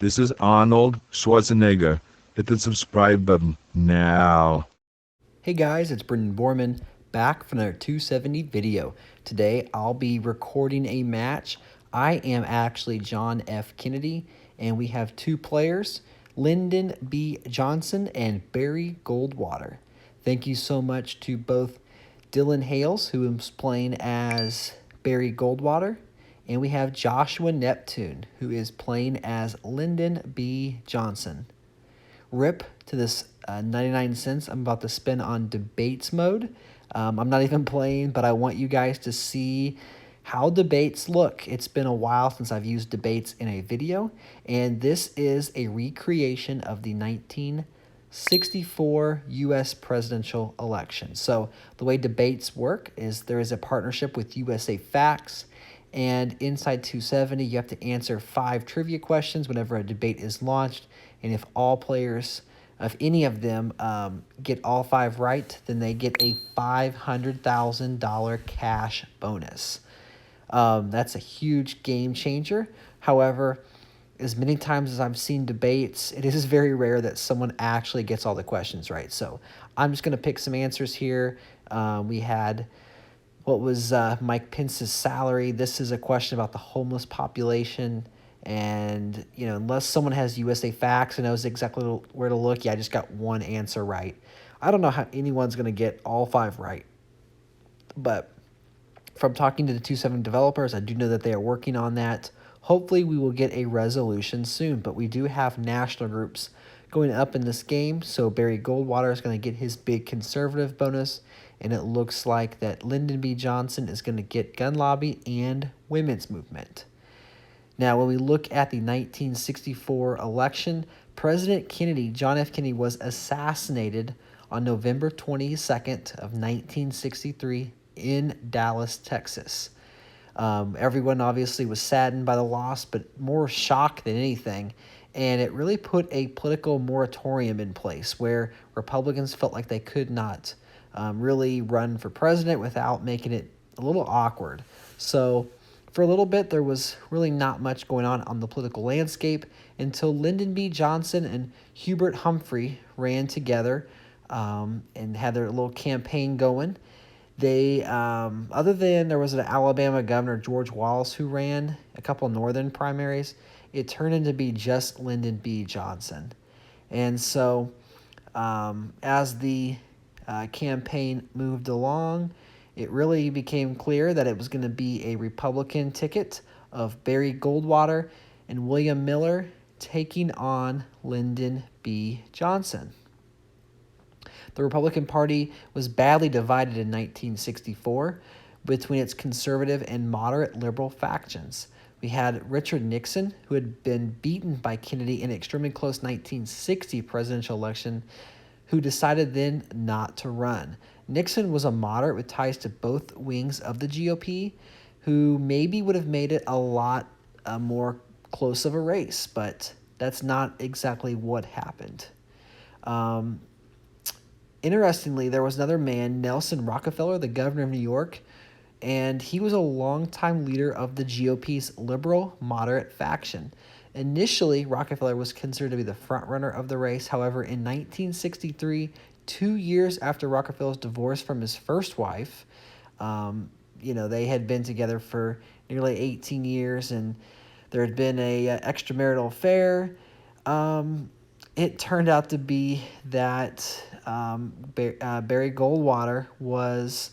This is Arnold Schwarzenegger. Hit the subscribe button now. Hey guys, it's Brendan Borman back for another 270 video. Today I'll be recording a match. I am actually John F. Kennedy, and we have two players, Lyndon B. Johnson and Barry Goldwater. Thank you so much to both Dylan Hales, who is playing as Barry Goldwater, and we have Joshua Neptune, who is playing as Lyndon B. Johnson. Rip to this 99 cents I'm about to spend on debates mode. I'm not even playing, but I want you guys to see how debates look. It's been a while since I've used debates in a video, and this is a recreation of the 1964 U.S. presidential election. So the way debates work is there is a partnership with USA Facts, and inside 270, you have to answer 5 trivia questions whenever a debate is launched. And if all players, if any of them get all 5 right, then they get a $500,000 cash bonus. That's a huge game changer. However, as many times as I've seen debates, it is very rare that someone actually gets all the questions right. So I'm just going to pick some answers here. We had, what was Mike Pence's salary? This is a question about the homeless population. And, you know, unless someone has USA Facts and knows exactly where to look, yeah, I just got one answer right. I don't know how anyone's going to get all 5 right. But from talking to the 270 developers, I do know that they are working on that. Hopefully we will get a resolution soon. But we do have national groups going up in this game. So Barry Goldwater is going to get his big conservative bonus. And it looks like that Lyndon B. Johnson is going to get gun lobby and women's movement. Now, when we look at the 1964 election, President Kennedy, John F. Kennedy, was assassinated on November 22nd of 1963 in Dallas, Texas. Everyone obviously was saddened by the loss, but more shocked than anything. And it really put a political moratorium in place where Republicans felt like they could not really run for president without making it a little awkward. So for a little bit, there was really not much going on the political landscape until Lyndon B. Johnson and Hubert Humphrey ran together and had their little campaign going. They, other than there was an Alabama governor, George Wallace, who ran a couple northern primaries, it turned into be just Lyndon B. Johnson. And so as the campaign moved along, it really became clear that it was going to be a Republican ticket of Barry Goldwater and William Miller taking on Lyndon B. Johnson. The Republican Party was badly divided in 1964 between its conservative and moderate liberal factions. We had Richard Nixon, who had been beaten by Kennedy in an extremely close 1960 presidential election, who decided then not to run. Nixon was a moderate with ties to both wings of the GOP, who maybe would have made it a lot more close of a race, but that's not exactly what happened. Interestingly, there was another man, Nelson Rockefeller, the governor of New York, and he was a longtime leader of the GOP's liberal moderate faction. Initially, Rockefeller was considered to be the frontrunner of the race. However, in 1963, 2 years after Rockefeller's divorce from his first wife, they had been together for nearly 18 years, and there had been a extramarital affair. It turned out to be that Barry Goldwater was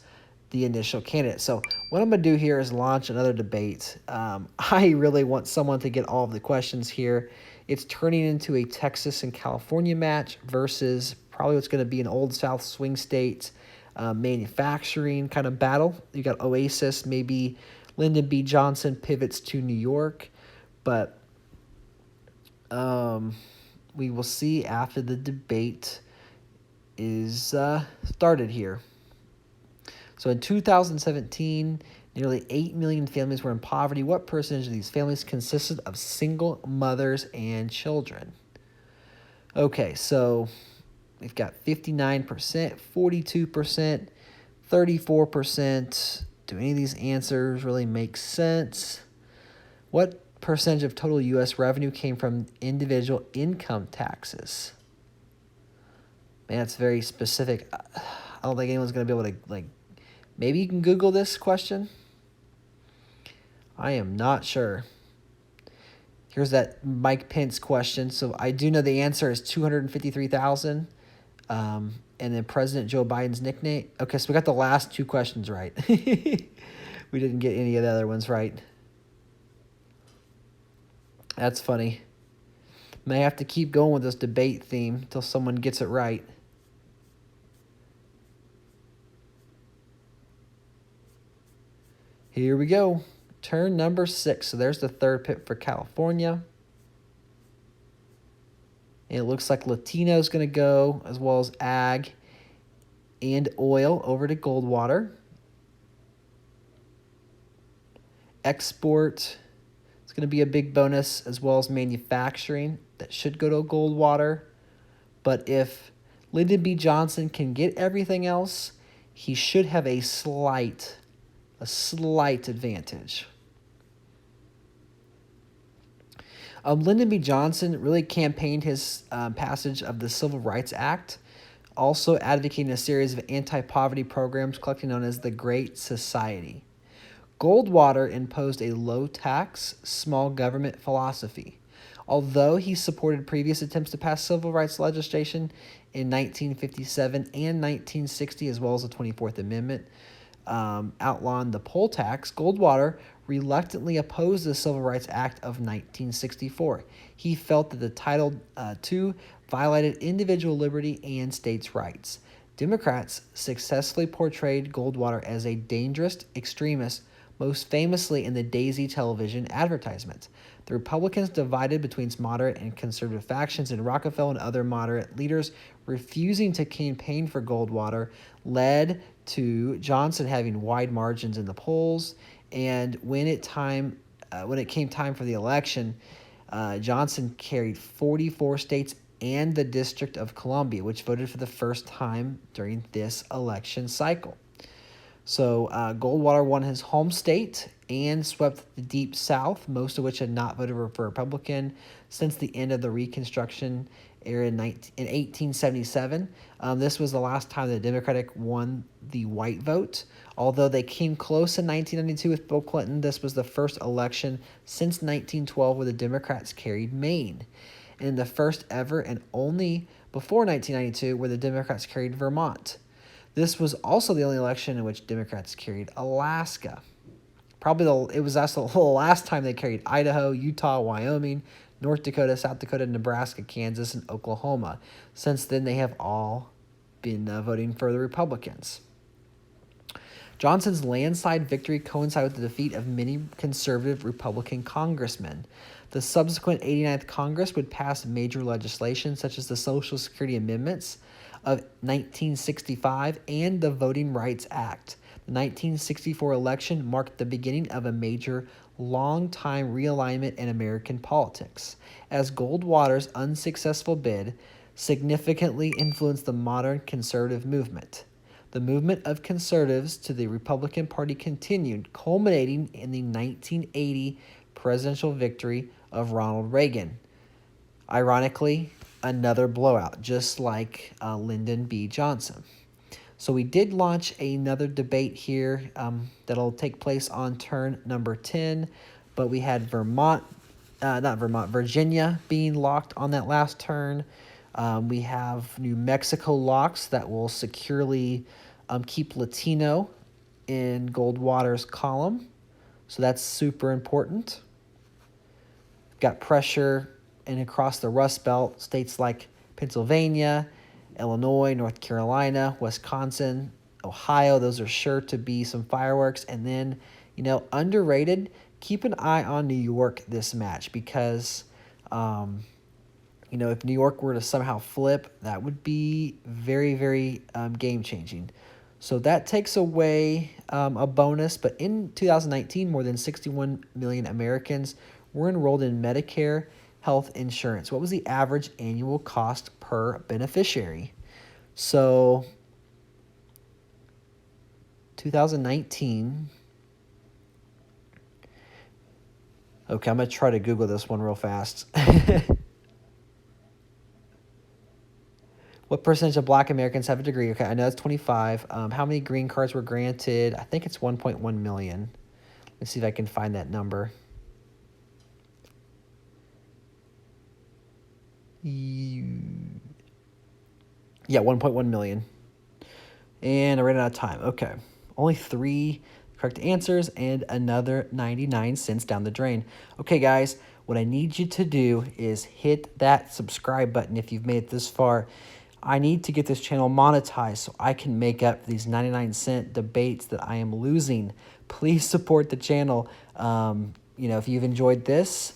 the initial candidate. So what I'm going to do here is launch another debate. I really want someone to get all of the questions here. It's turning into a Texas and California match versus probably what's going to be an Old South swing state manufacturing kind of battle. You got Oasis, maybe Lyndon B. Johnson pivots to New York, but we will see after the debate is started here. So in 2017, nearly 8 million families were in poverty. What percentage of these families consisted of single mothers and children? Okay, so we've got 59%, 42%, 34%. Do any of these answers really make sense? What percentage of total U.S. revenue came from individual income taxes? Man, it's very specific. I don't think anyone's going to be able to, maybe you can Google this question. I am not sure. Here's that Mike Pence question. So I do know the answer is 253,000. And then President Joe Biden's nickname. Okay, so we got the last two questions right. We didn't get any of the other ones right. That's funny. May have to keep going with this debate theme until someone gets it right. Here we go. Turn number 6. So there's the third pick for California. And it looks like Latino's going to go, as well as ag and oil, over to Goldwater. Export, it's going to be a big bonus, as well as manufacturing. That should go to Goldwater. But if Lyndon B. Johnson can get everything else, he should have a slight advantage. Lyndon B. Johnson really campaigned his passage of the Civil Rights Act, also advocating a series of anti-poverty programs collecting known as the Great Society. Goldwater imposed a low-tax, small government philosophy. Although he supported previous attempts to pass civil rights legislation in 1957 and 1960, as well as the 24th Amendment, outlawing the poll tax, Goldwater reluctantly opposed the Civil Rights Act of 1964. He felt that the Title II violated individual liberty and states' rights. Democrats successfully portrayed Goldwater as a dangerous extremist, most famously in the Daisy television advertisement. The Republicans divided between moderate and conservative factions, and Rockefeller and other moderate leaders refusing to campaign for Goldwater led to Johnson having wide margins in the polls. And when it came time for the election, Johnson carried 44 states and the District of Columbia, which voted for the first time during this election cycle. So Goldwater won his home state and swept the Deep South, most of which had not voted for Republican since the end of the Reconstruction era in 1877. This was the last time the Democratic won the white vote. Although they came close in 1992 with Bill Clinton, this was the first election since 1912 where the Democrats carried Maine, and the first ever and only before 1992 where the Democrats carried Vermont. This was also the only election in which Democrats carried Alaska. It was also the last time they carried Idaho, Utah, Wyoming, North Dakota, South Dakota, Nebraska, Kansas, and Oklahoma. Since then, they have all been voting for the Republicans. Johnson's landslide victory coincided with the defeat of many conservative Republican congressmen. The subsequent 89th Congress would pass major legislation such as the Social Security Amendments of 1965 and the Voting Rights Act. The 1964 election marked the beginning of a major, long-time realignment in American politics, as Goldwater's unsuccessful bid significantly influenced the modern conservative movement. The movement of conservatives to the Republican Party continued, culminating in the 1980 presidential victory of Ronald Reagan. Ironically, another blowout, just like Lyndon B. Johnson. So we did launch another debate here that'll take place on turn number 10, but we had Virginia being locked on that last turn. We have New Mexico locks that will securely keep Latino in Goldwater's column. So that's super important. Got pressure and across the Rust Belt, states like Pennsylvania, Illinois, North Carolina, Wisconsin, Ohio, those are sure to be some fireworks. And then, underrated, keep an eye on New York this match because, if New York were to somehow flip, that would be very, very game-changing. So that takes away a bonus. But in 2019, more than 61 million Americans were enrolled in Medicare health insurance. What was the average annual cost per beneficiary? So 2019, Okay, I'm going to try to Google this one real fast. What percentage of Black Americans have a degree? Okay, I know it's 25. How many green cards were granted? I think it's 1.1 million. Let's see if I can find that number. Yeah, 1.1 million. And I ran out of time. Okay. Only 3 correct answers and another 99 cents down the drain. Okay, guys, what I need you to do is hit that subscribe button if you've made it this far. I need to get this channel monetized so I can make up for these 99-cent debates that I am losing. Please support the channel. If you've enjoyed this,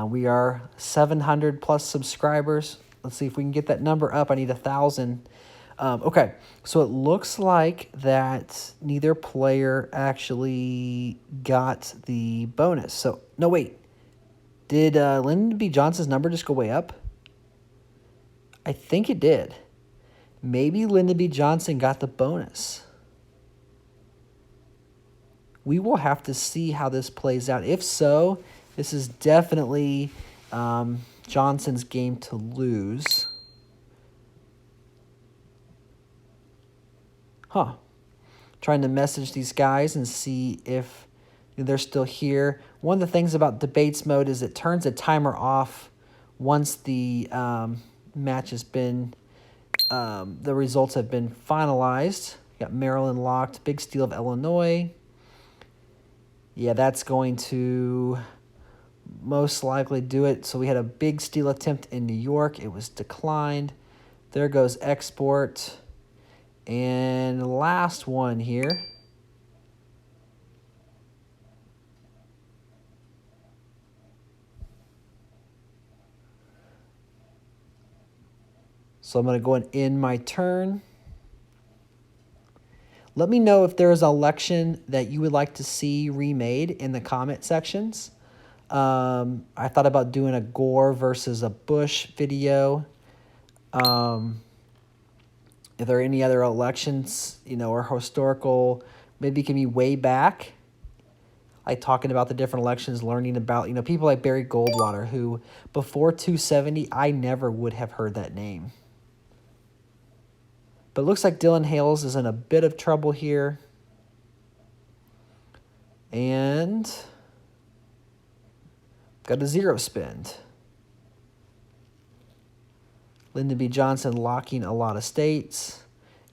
we are 700 plus subscribers. Let's see if we can get that number up. I need 1,000. Okay, so it looks like that neither player actually got the bonus. So, no, wait. Did Lyndon B. Johnson's number just go way up? I think it did. Maybe Lyndon B. Johnson got the bonus. We will have to see how this plays out. If so, this is definitely Johnson's game to lose. Huh. Trying to message these guys and see if they're still here. One of the things about debates mode is it turns a timer off once the match has been, the results have been finalized. Got Maryland locked. Big steal of Illinois. Yeah, that's going to most likely do it. So we had a big steal attempt in New York. It was declined. There goes export. And last one here. So I'm going to go and end my turn. Let me know if there is an election that you would like to see remade in the comment sections. I thought about doing a Gore versus a Bush video. If there are any other elections, or historical, maybe it can be way back, like talking about the different elections, learning about, people like Barry Goldwater, who before 270, I never would have heard that name. But it looks like Dylan Hales is in a bit of trouble here. And got a 0 spend. Lyndon B. Johnson locking a lot of states.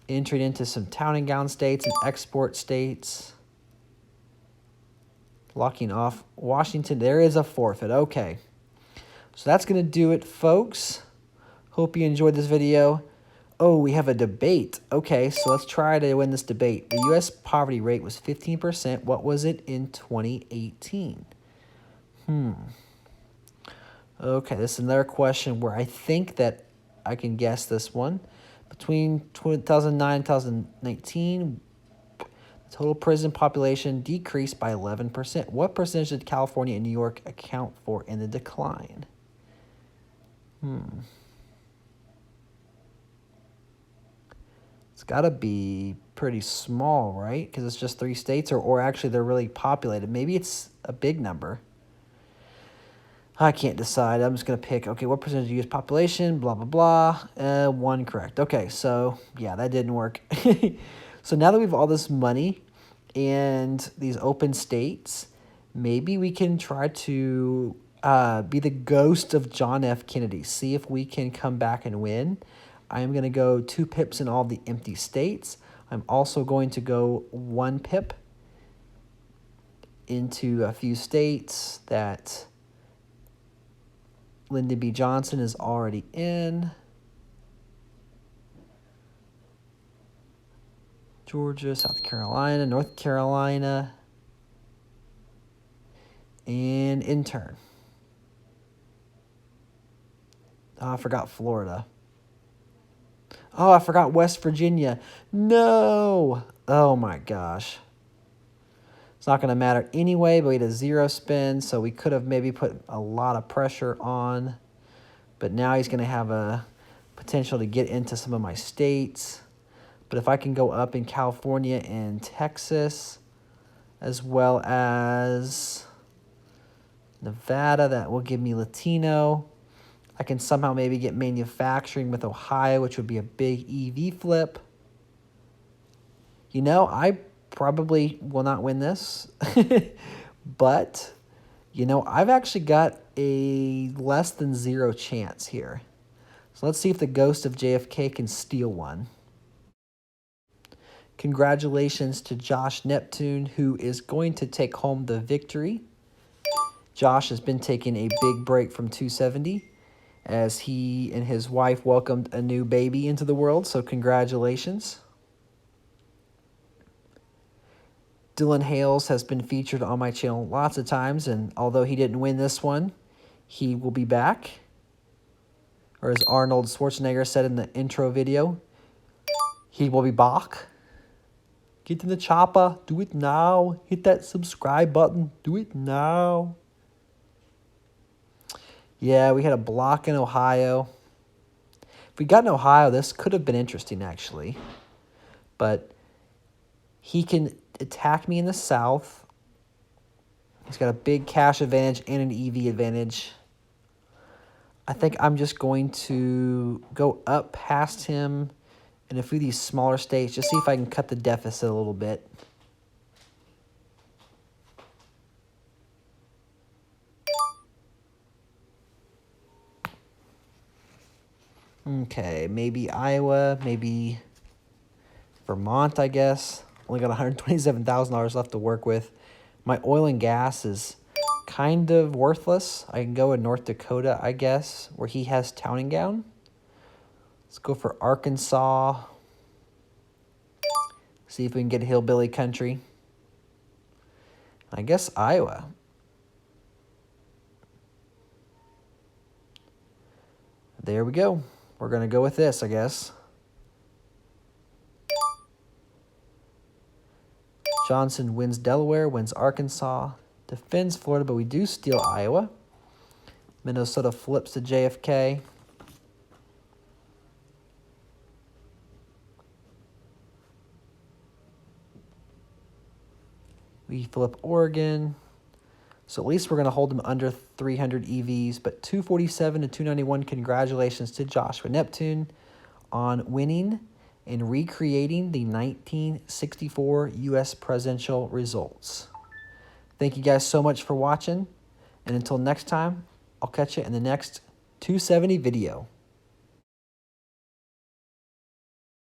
Entering into some town and gown states and export states. Locking off Washington. There is a forfeit. Okay. So that's going to do it, folks. Hope you enjoyed this video. Oh, we have a debate. Okay, so let's try to win this debate. The U.S. poverty rate was 15%. What was it in 2018? Okay, this is another question where I think that I can guess this one. Between 2009 and 2019, the total prison population decreased by 11%. What percentage did California and New York account for in the decline? It's got to be pretty small, right? Because it's just 3 states, or actually they're really populated. Maybe it's a big number. I can't decide. I'm just going to pick, okay, what percentage of U.S. population, blah, blah, blah. 1 correct. Okay, so, yeah, that didn't work. So now that we have all this money and these open states, maybe we can try to be the ghost of John F. Kennedy. See if we can come back and win. I'm going to go 2 pips in all the empty states. I'm also going to go 1 pip into a few states that Lyndon B. Johnson is already in. Georgia, South Carolina, North Carolina, and intern. Oh, I forgot Florida. Oh, I forgot West Virginia. No. Oh, my gosh. It's not going to matter anyway, but we had a 0 spin, so we could have maybe put a lot of pressure on. But now he's going to have a potential to get into some of my states. But if I can go up in California and Texas, as well as Nevada, that will give me Latino. I can somehow maybe get manufacturing with Ohio, which would be a big EV flip. You know, I probably will not win this. But, you know, I've actually got a less than 0 chance here. So let's see if the ghost of JFK can steal one. Congratulations to Josh Neptune, who is going to take home the victory. Josh has been taking a big break from 270 as he and his wife welcomed a new baby into the world, so congratulations. Dylan Hales has been featured on my channel lots of times, and although he didn't win this one, he will be back. Or as Arnold Schwarzenegger said in the intro video, he will be back. Get in the chopper. Do it now. Hit that subscribe button. Do it now. Yeah, we had a block in Ohio. If we got in Ohio, this could have been interesting, actually. But he can attack me in the south. He's got a big cash advantage and an EV advantage. I think I'm just going to go up past him in a few of these smaller states, just see if I can cut the deficit a little bit. Okay, maybe Iowa, maybe Vermont, I guess. Only got $127,000 left to work with. My oil and gas is kind of worthless. I can go in North Dakota, I guess, where he has Town and Gown. Let's go for Arkansas. See if we can get hillbilly country. I guess Iowa. There we go. We're going to go with this, I guess. Johnson wins Delaware, wins Arkansas, defends Florida, but we do steal Iowa. Minnesota flips to JFK. We flip Oregon. So at least we're going to hold them under 300 EVs, but 247 to 291, congratulations to Joshua Neptune on winning and recreating the 1964 U.S. presidential results. Thank you guys so much for watching, and until next time, I'll catch you in the next 270 video.